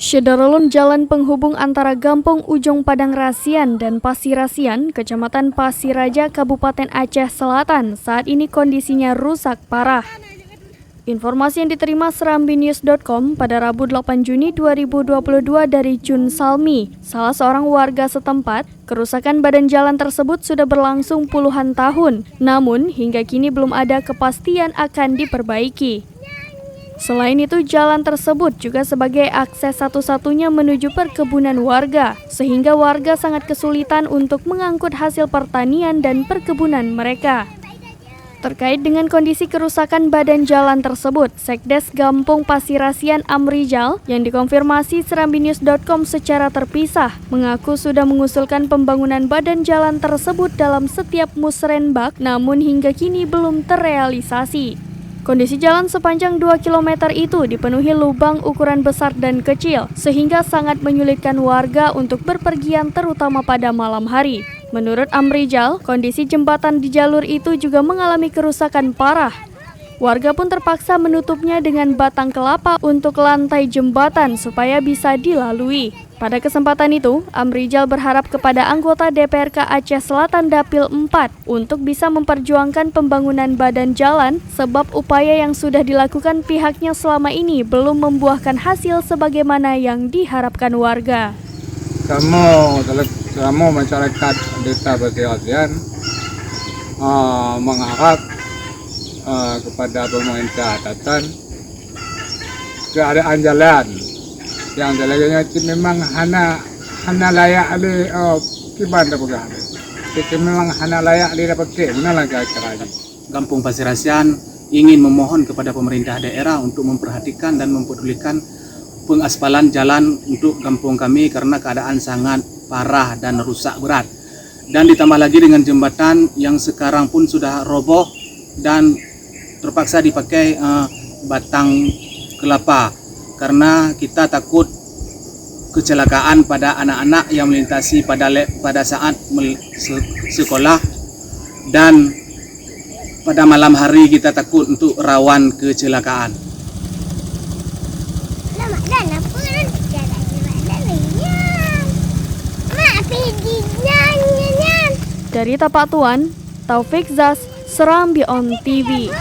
Syederulun jalan penghubung antara Gampong Ujung Padang Rasian dan Pasirasian, Kecamatan Pasiraja, Kabupaten Aceh Selatan, saat ini kondisinya rusak parah. Informasi yang diterima serambinews.com pada Rabu 8 Juni 2022 dari Jun Salmi, salah seorang warga setempat, kerusakan badan jalan tersebut sudah berlangsung puluhan tahun, namun hingga kini belum ada kepastian akan diperbaiki. Selain itu, jalan tersebut juga sebagai akses satu-satunya menuju perkebunan warga, sehingga warga sangat kesulitan untuk mengangkut hasil pertanian dan perkebunan mereka. Terkait dengan kondisi kerusakan badan jalan tersebut, Sekdes Gampong Pasirasian Amrijal yang dikonfirmasi serambinews.com secara terpisah mengaku sudah mengusulkan pembangunan badan jalan tersebut dalam setiap musrenbak, namun hingga kini belum terrealisasi. Kondisi jalan sepanjang 2 km itu dipenuhi lubang ukuran besar dan kecil, sehingga sangat menyulitkan warga untuk berpergian terutama pada malam hari. Menurut Amrijal, kondisi jembatan di jalur itu juga mengalami kerusakan parah. Warga pun terpaksa menutupnya dengan batang kelapa untuk lantai jembatan supaya bisa dilalui. Pada kesempatan itu, Amrijal berharap kepada anggota DPRK Aceh Selatan Dapil 4 untuk bisa memperjuangkan pembangunan badan jalan sebab upaya yang sudah dilakukan pihaknya selama ini belum membuahkan hasil sebagaimana yang diharapkan warga. Kamu masyarakat Desa Pasirasian mengharap kepada pemerintah atasan keadaan jalan yang jalannya itu memang hana layak di kiban terpegang. Itu memang hana layak dipakai. Mana kira-kira? Gampong Pasirasian ingin memohon kepada pemerintah daerah untuk memperhatikan dan mempedulikan pengaspalan jalan untuk kampung kami karena keadaan sangat parah dan rusak berat. Dan ditambah lagi dengan jembatan yang sekarang pun sudah roboh dan terpaksa dipakai batang kelapa karena kita takut kecelakaan pada anak-anak yang melintasi pada saat sekolah, dan pada malam hari kita takut untuk rawan kecelakaan. Dari Tapak Tuan, Taufik Zas, Serambi On TV.